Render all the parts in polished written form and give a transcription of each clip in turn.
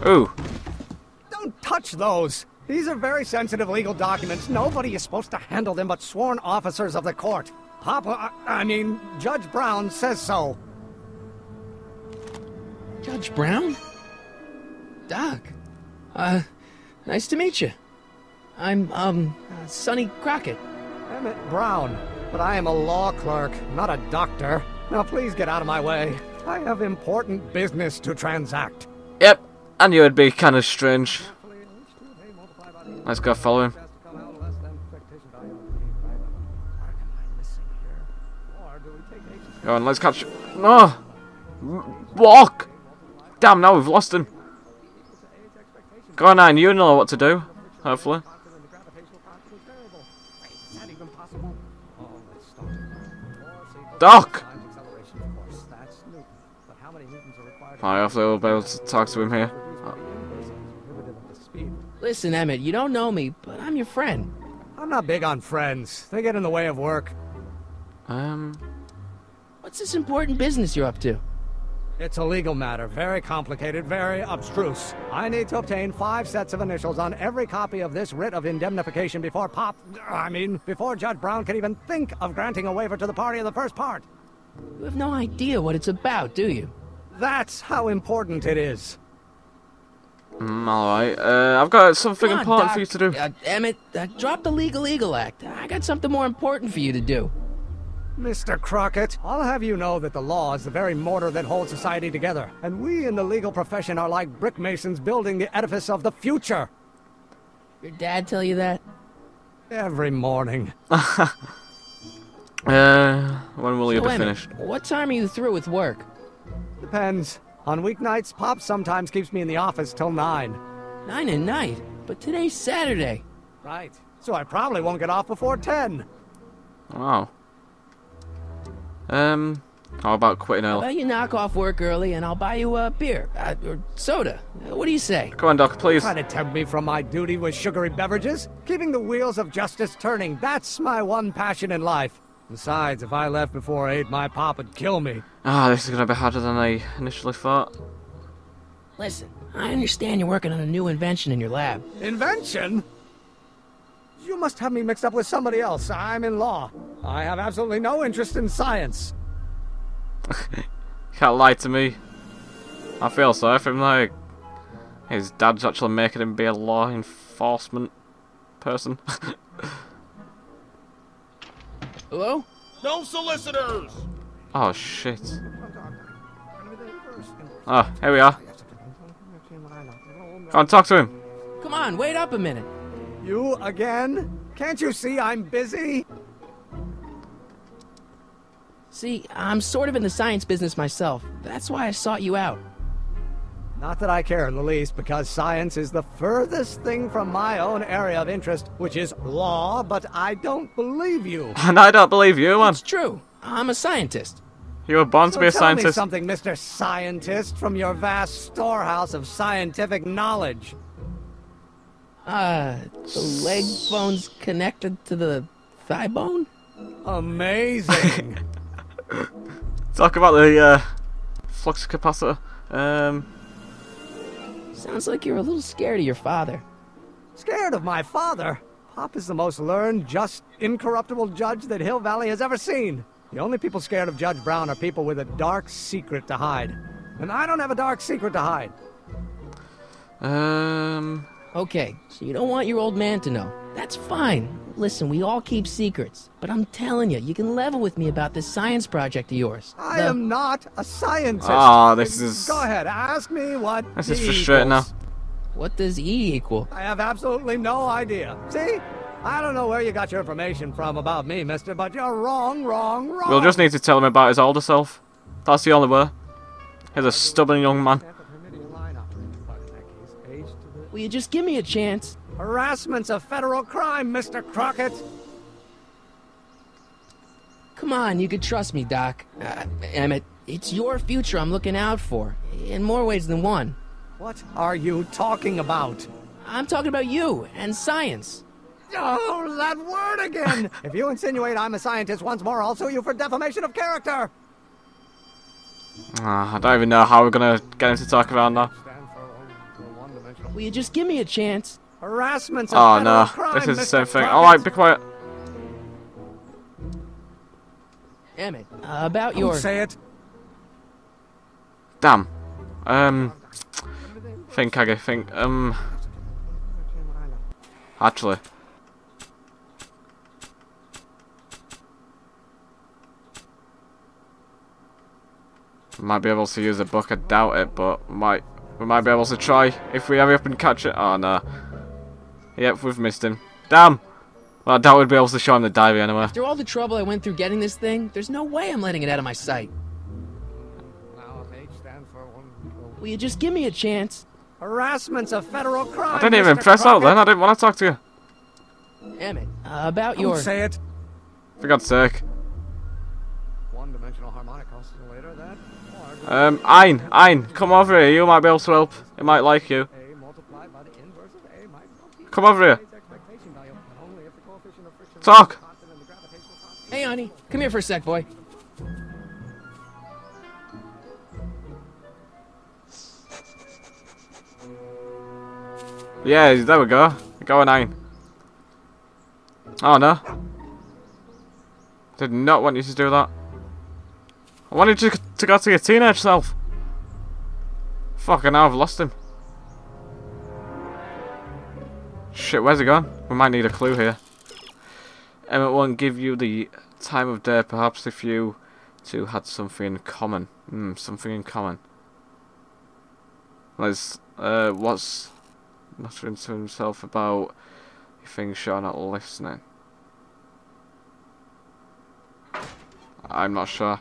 Ooh. Don't touch those. These are very sensitive legal documents. Nobody is supposed to handle them but sworn officers of the court. Judge Brown says so. Judge Brown? Doc. Nice to meet you. I'm, Sonny Crockett. Emmett Brown. But I am a law clerk, not a doctor. Now please get out of my way. I have important business to transact. Yep, I knew it'd be kind of strange. Let's go follow him. Go on, let's catch... No! Walk! Damn, now we've lost him. Go on, Nine, you know what to do. Hopefully. Doc! Hopefully we'll be able to talk to him here. Listen, Emmett, you don't know me, but I'm your friend. I'm not big on friends. They get in the way of work. What's this important business you're up to? It's a legal matter. Very complicated, very abstruse. I need to obtain 5 sets of initials on every copy of this writ of indemnification before before Judge Brown can even think of granting a waiver to the party of the first part. You have no idea what it's about, do you? That's how important it is. Alright, I've got something important Doc. for you to do. Emmett, drop the Legal Eagle Act. I got something more important for you to do. Mr. Crockett, I'll have you know that the law is the very mortar that holds society together, and we in the legal profession are like brick masons building the edifice of the future. Your dad tell you that? Every morning. When will you be finished? What time are you through with work? Depends. On weeknights, Pop sometimes keeps me in the office till 9. 9 at night? But today's Saturday. Right. So I probably won't get off before 10. Wow. How about quitting How early? about you knock off work early and I'll buy you a beer, or soda. What do you say? Come on, Doc, please. Try to tempt me from my duty with sugary beverages? Keeping the wheels of justice turning, that's my one passion in life. Besides, if I left before 8, my pop would kill me. This is gonna be harder than I initially thought. Listen, I understand you're working on a new invention in your lab. Invention? You must have me mixed up with somebody else. I'm in law. I have absolutely no interest in science. Can't lie to me. I feel sorry for him, like his dad's actually making him be a law enforcement person. Hello? No solicitors! Oh shit. Oh, here we are. Go on, talk to him. Come on, wait up a minute. You again? Can't you see I'm busy? See, I'm sort of in the science business myself. That's why I sought you out. Not that I care in the least, because science is the furthest thing from my own area of interest, which is law, but I don't believe you. And I don't believe you, man. It's true. I'm a scientist. You were born to be a Tell me scientist. something, Mr. Scientist, from your vast storehouse of scientific knowledge. The leg bone's connected to the thigh bone? Amazing. Talk about the flux capacitor. Sounds like you're a little scared of your father. Scared of my father? Pop is the most learned, just, incorruptible judge that Hill Valley has ever seen. The only people scared of Judge Brown are people with a dark secret to hide. And I don't have a dark secret to hide. Okay, so you don't want your old man to know. That's fine. Listen, we all keep secrets. But I'm telling you, you can level with me about this science project of yours. I am not a scientist. Ah, this is... Go ahead, ask me what This is E frustrating now. equals. What does E equal? I have absolutely no idea. See? I don't know where you got your information from about me, mister, but you're wrong. We'll just need to tell him about his older self. That's the only way. He's a stubborn young man. Will you just give me a chance? Harassment's a federal crime, Mr. Crockett. Come on, you can trust me, Doc. Emmett, it's your future I'm looking out for. In more ways than one. What are you talking about? I'm talking about you and science. Oh, that word again! If you insinuate I'm a scientist once more, I'll sue you for defamation of character! I don't even know how we're gonna get him to talk about now. Will you just give me a chance? Harassment's a Oh federal no, crime, this is the same Mr. thing. Crockett. Alright, be quiet. Emmett, about Don't your... say it. Damn. Think, Aggie, think. Actually. Might be able to use a book, I doubt it, but we might be able to try if we hurry up and catch it. Oh no. Yep, we've missed him. Damn! Well, I doubt we'd be able to show him the diary anyway. After all the trouble I went through getting this thing, there's no way I'm letting it out of my sight. Will you just give me a chance? Harassment's a federal crime. I didn't even Mr. press out Crockett. then, I didn't want to talk to you. Emmett, about Don't your... say it. For God's sake. One-dimensional harmonic oscillator, that. Ein, come over here, you might be able to help. It might like you. A multiplied by the inverse of A might not be Come over here. A's expectation value, but only if the coefficient of friction Talk. remains constant and the gravitational constant. Hey, honey, come here for a sec, boy. Yeah, there we go. Go on, Ein. Oh no. Did not want you to do that. I wanted you to go to your teenage self. Fucking hell, I've lost him. Shit, where's he gone? We might need a clue here. Emmett won't give you the time of day, perhaps if you two had something in common. Something in common. Let's, what's muttering to himself about things sure not listening. I'm not sure.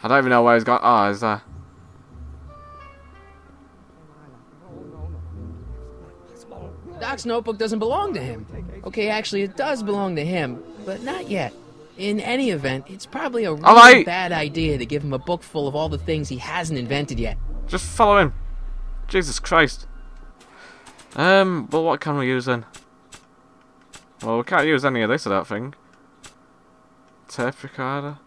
I don't even know where he's gone. Oh, he's there. Doc's notebook doesn't belong to him. Okay, actually, it does belong to him, but not yet. In any event, it's probably a really bad idea to give him a book full of all the things he hasn't invented yet. Just follow him. Jesus Christ. Well, what can we use then? Well, we can't use any of this, I don't think. Tape recorder.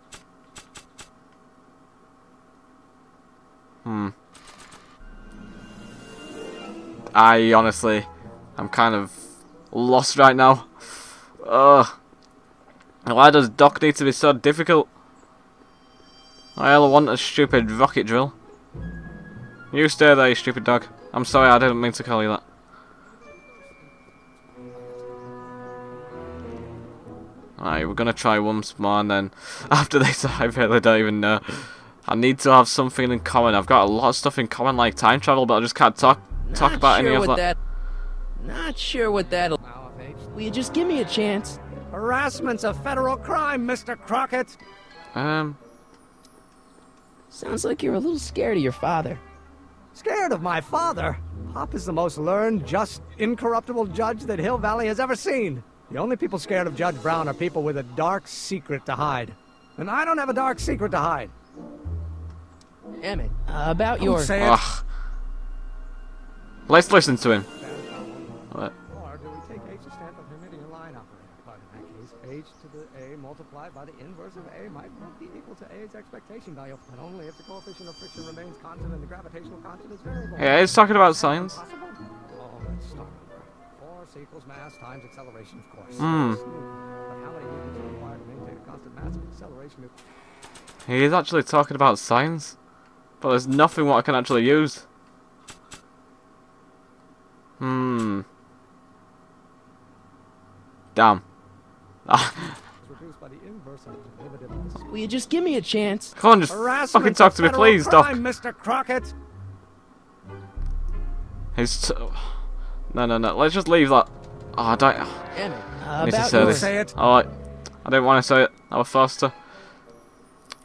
I'm kind of lost right now. Ugh. Why does Doc need to be so difficult? I want a stupid rocket drill. You stay there, you stupid dog. I'm sorry, I didn't mean to call you that. Alright, we're gonna try once more, and then after this, I really don't even know. I need to have something in common. I've got a lot of stuff in common, like time travel, but I just can't talk about any of that. Not sure what that'll... Will you just give me a chance? Harassment's a federal crime, Mr. Crockett. Sounds like you're a little scared of your father. Scared of my father? Pop is the most learned, just, incorruptible judge that Hill Valley has ever seen. The only people scared of Judge Brown are people with a dark secret to hide. And I don't have a dark secret to hide. Emmett, about your... Say it. Let's listen to him. What? Or do we take H to stand for Hermitian line operator? But in that case, H to the A multiplied by the inverse of A might not be equal to A's expectation value, but only if the coefficient of friction remains constant and the gravitational constant is variable. Yeah, he's talking about science. Oh, let's start over. Force equals mass times acceleration, of course. But how many newtons are required to maintain a constant mass of acceleration? He is actually talking about science, but there's nothing what I can actually use. Damn. Will you just give me a chance? Come on, just fucking talk to me, please, Doc. Mr. Crockett. No. Let's just leave that. Oh, I don't. Emmett, I need to about say your... this. Say it. Alright. I didn't want to say it. I was forced to.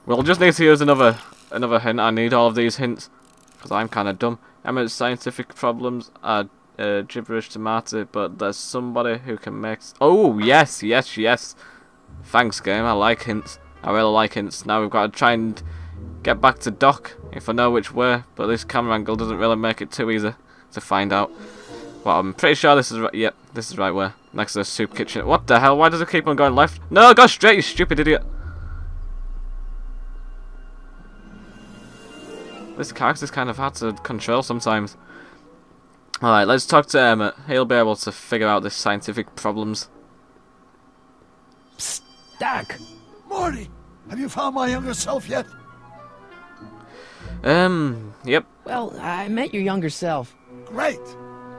We'll just need to use another hint. I need all of these hints because I'm kind of dumb. Emmett's scientific problems are gibberish to Marty, but there's somebody who can make... Oh, yes. Thanks, game. I like hints. I really like hints. Now we've got to try and get back to Doc, if I know which way, but this camera angle doesn't really make it too easy to find out. But I'm pretty sure this is right. Yep, this is right way. Next to the soup kitchen. What the hell? Why does it keep on going left? No, go straight, you stupid idiot. This character's kind of hard to control sometimes. Alright, let's talk to Emmett. He'll be able to figure out the scientific problems. Psst, Doc. Marty, have you found my younger self yet? Yep. Well, I met your younger self. Great.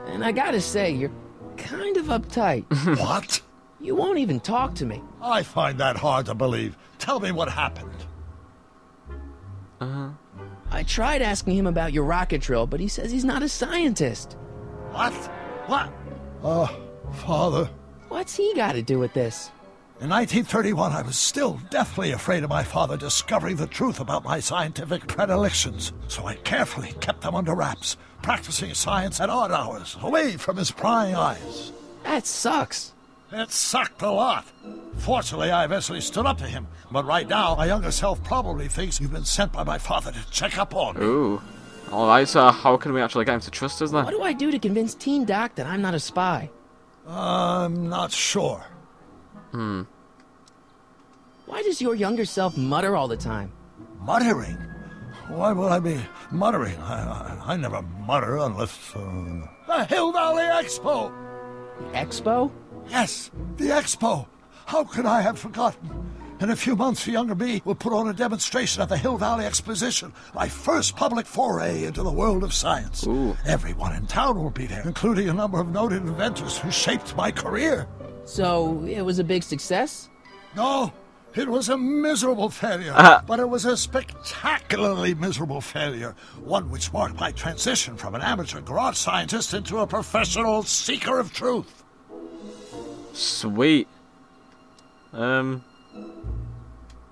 And I gotta say, you're kind of uptight. What? You won't even talk to me. I find that hard to believe. Tell me what happened. I tried asking him about your rocket drill, but he says he's not a scientist. What? What? Father. What's he got to do with this? In 1931, I was still deathly afraid of my father discovering the truth about my scientific predilections, so I carefully kept them under wraps, practicing science at odd hours, away from his prying eyes. That sucks. It sucked a lot. Fortunately, I eventually stood up to him, but right now, my younger self probably thinks you've been sent by my father to check up on me. Ooh. Alright, so how can we actually get him to trust us then? What do I do to convince Teen Doc that I'm not a spy? I'm not sure. Why does your younger self mutter all the time? Muttering? Why would I be muttering? I never mutter unless... The Hill Valley Expo! The Expo? Yes, the Expo! How could I have forgotten? In a few months, the younger me will put on a demonstration at the Hill Valley Exposition, my first public foray into the world of science. Ooh. Everyone in town will be there, including a number of noted inventors who shaped my career. So, it was a big success? No, it was a miserable failure, but it was a spectacularly miserable failure, one which marked my transition from an amateur garage scientist into a professional seeker of truth. Sweet.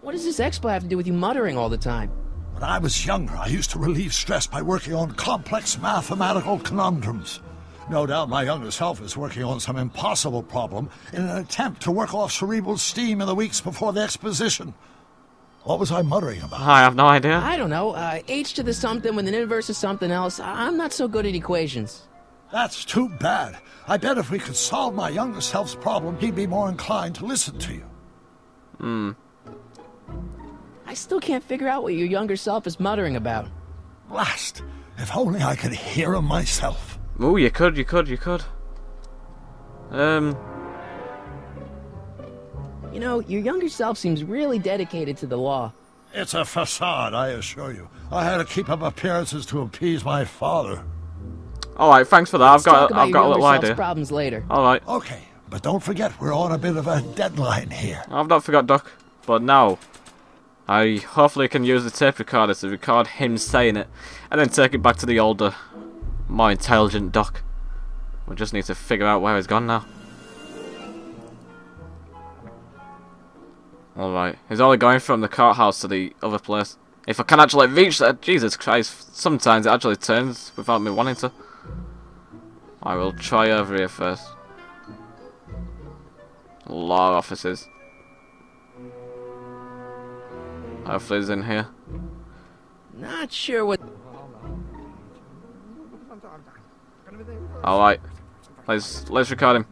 What does this expo have to do with you muttering all the time? When I was younger, I used to relieve stress by working on complex mathematical conundrums. No doubt my younger self is working on some impossible problem in an attempt to work off cerebral steam in the weeks before the exposition. What was I muttering about? I have no idea. I don't know. H to the something when the inverse is something else. I'm not so good at equations. That's too bad. I bet if we could solve my younger self's problem, he'd be more inclined to listen to you. I still can't figure out what your younger self is muttering about. Blast! If only I could hear him myself. Ooh, you could. You know, your younger self seems really dedicated to the law. It's a facade, I assure you. I had to keep up appearances to appease my father. Alright, thanks for that. I've got a little idea. Problems later. Alright. Okay, but don't forget we're on a bit of a deadline here. I've not forgot, Doc. But now, I hopefully can use the tape recorder to record him saying it, and then take it back to the older, more intelligent Doc. We just need to figure out where he's gone now. Alright, he's only going from the courthouse to the other place. If I can actually reach that, Jesus Christ, sometimes it actually turns without me wanting to. I will try over here first. Law offices. Hopefully he's in here. Not sure what... Alright. Let's record him.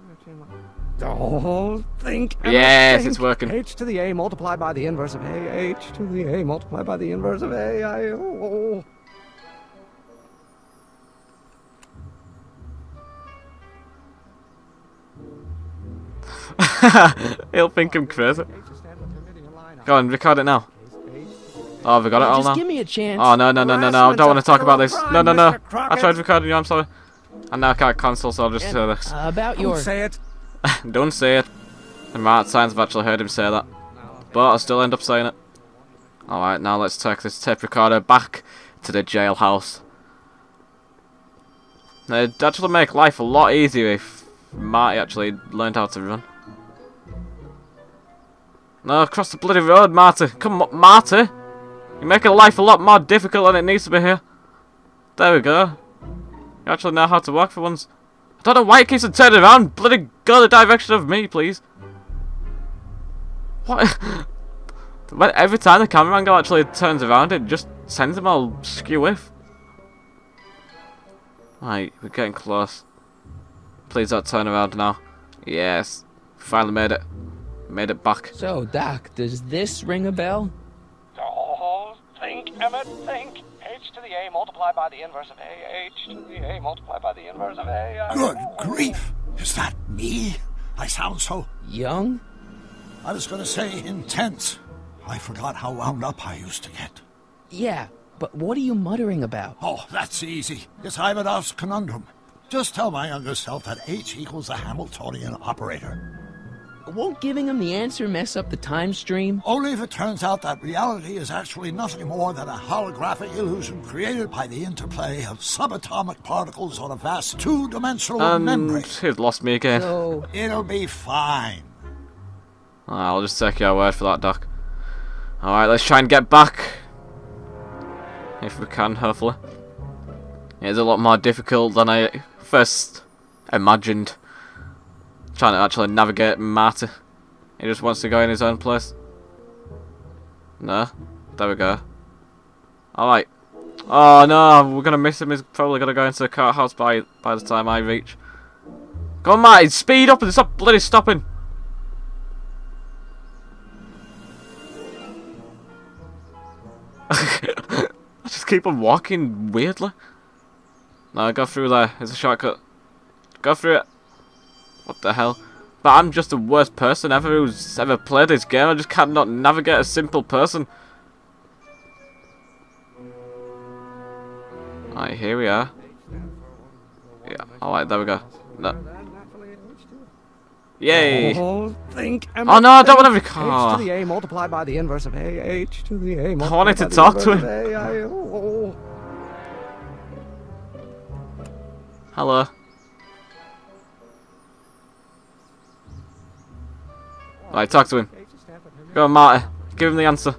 Don't think. Yes, think. it's working. H to the A multiplied by the inverse of A. H to the A multiplied by the inverse of A. He'll think I'm crazy. Go on, record it now. Oh, have we got it all now? Just give me a chance. Oh, no. I don't want to talk about this. No. I tried recording you, I'm sorry. And now I can't cancel, so I'll just say this. About your... Don't say it. Don't say it. And Mart Science have actually heard him say that. But I'll still end up saying it. Alright, now let's take this tape recorder back to the jailhouse. It'd actually make life a lot easier if Marty actually learned how to run. No, across the bloody road, Marty. Come on, Marty. You're making life a lot more difficult than it needs to be here. There we go. You actually know how to walk for once. I don't know why it keeps on turning around. Bloody go the direction of me, please. What? When every time the camera angle actually turns around, it just sends him all skew-whiff. Right, we're getting close. Please don't turn around now. Yes. Finally made it. Made it back. So, Doc, does this ring a bell? Think, Emmett, think. H to the A multiplied multiplied by the inverse of A. H to the A multiplied by the inverse of A. Good grief! Is that me? I sound so... Young? I was going to say intense. I forgot how wound up I used to get. Yeah, but what are you muttering about? Oh, that's easy. It's Ivanhoff's conundrum. Just tell my younger self that H equals a Hamiltonian operator. Won't giving him the answer mess up the time stream? Only if it turns out that reality is actually nothing more than a holographic illusion created by the interplay of subatomic particles on a vast two-dimensional membrane. He's lost me again. So... It'll be fine. I'll just take your word for that, Doc. Alright, let's try and get back. If we can, hopefully. It's a lot more difficult than I first imagined. Trying to actually navigate Marty. He just wants to go in his own place. No. There we go. Alright. Oh no, we're gonna miss him. He's probably gonna go into the cart house by the time I reach. Come on, Marty, speed up and stop bloody stopping. I just keep on walking weirdly. No, go through there. It's a shortcut. Go through it. What the hell? But I'm just the worst person ever who's ever played this game. I just cannot navigate a simple person. Alright, here we are. Yeah, alright, there we go. No. Yay! Oh no, I don't want every car. H to the A multiplied by the inverse of A. H to the A multiplied I wanted to by the talk to inverse him. of A. Hello. Right, talk to him. Go on, Marty. Give him the answer.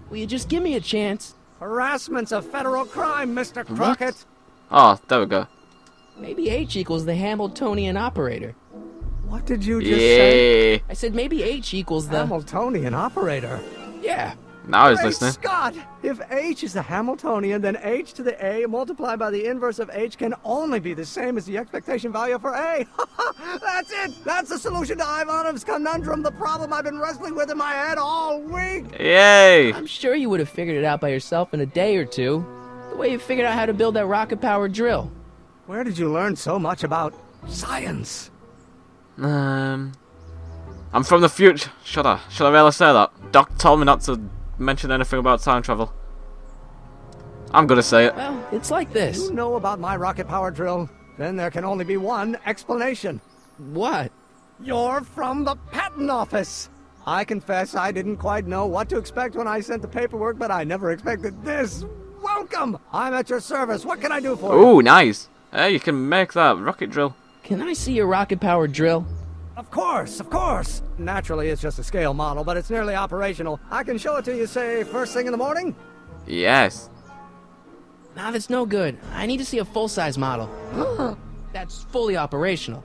Will you just give me a chance? Harassment's a federal crime, Mr. Crockett. Oh, there we go. Maybe H equals the Hamiltonian operator. What did you just say? I said maybe H equals the... Hamiltonian operator. Yeah. Now he's Great listening. Scott! If H is the Hamiltonian, then H to the A multiplied by the inverse of H can only be the same as the expectation value for A. That's it! That's the solution to Ivanov's conundrum, the problem I've been wrestling with in my head all week! Yay! I'm sure you would have figured it out by yourself in a day or two. The way you figured out how to build that rocket-powered drill. Where did you learn so much about science? I'm from the future. Should I really say that? Doc told me not to mention anything about time travel. I'm gonna say it. Well, it's like this. You know about my rocket power drill? Then there can only be one explanation. What? You're from the patent office. I confess I didn't quite know what to expect when I sent the paperwork, but I never expected this. Welcome! I'm at your service. What can I do for you? Ooh, nice. Hey, you can make that rocket drill. Can I see your rocket-powered drill? Of course, of course. Naturally, it's just a scale model, but it's nearly operational. I can show it to you, say, first thing in the morning? Yes. Nah, that's no good. I need to see a full-size model. That's fully operational.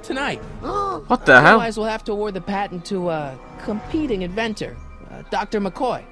Tonight. What the hell? Otherwise, we'll have to award the patent to a competing inventor, Dr. McCoy.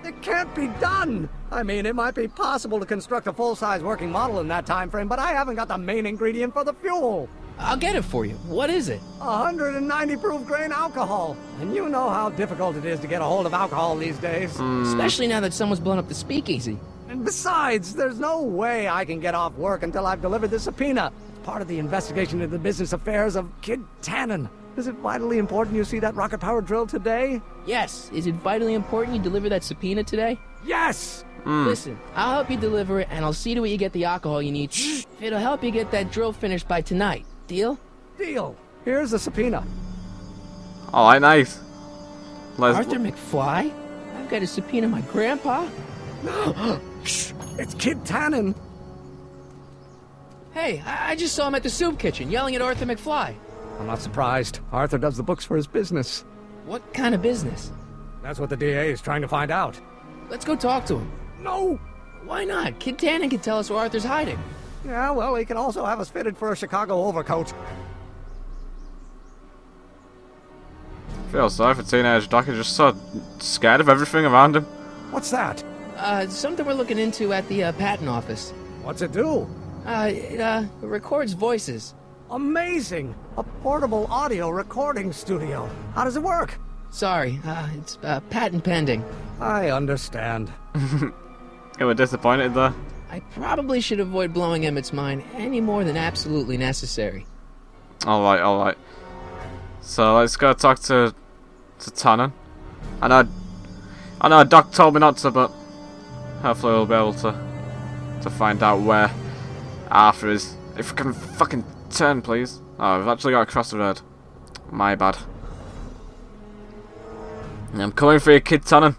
It can't be done! I mean, it might be possible to construct a full-size working model in that time frame, but I haven't got the main ingredient for the fuel. I'll get it for you. What is it? 190 proof grain alcohol. And you know how difficult it is to get a hold of alcohol these days. Especially now that someone's blown up the speakeasy. And besides, there's no way I can get off work until I've delivered the subpoena. It's part of the investigation into the business affairs of Kid Tannen. Is it vitally important you see that rocket-powered drill today? Yes. Is it vitally important you deliver that subpoena today? Yes! Listen, I'll help you deliver it, and I'll see to it you get the alcohol you need. It'll help you get that drill finished by tonight. Deal? Deal. Here's the subpoena. Alright, nice. Arthur McFly? I've got to subpoena my grandpa? It's Kid Tannen. Hey, I just saw him at the soup kitchen, yelling at Arthur McFly. I'm not surprised. Arthur does the books for his business. What kind of business? That's what the DA is trying to find out. Let's go talk to him. No! Why not? Kid Tannen can tell us where Arthur's hiding. Yeah, well, he can also have us fitted for a Chicago overcoat. I feel sorry for teenage Doc. He's just so scared of everything around him. What's that? Something we're looking into at the patent office. What's it do? It records voices. Amazing! A portable audio recording studio. How does it work? Sorry, it's patent pending. I understand. You were disappointed there. I probably should avoid blowing Emmett's mind any more than absolutely necessary. Alright, alright. So let's go talk to Tannen. I know Doc told me not to, but hopefully we'll be able to find out where Arthur is. If we can fucking turn, please. Oh, we've actually got to cross the road. My bad. I'm coming for you, kid Tannen.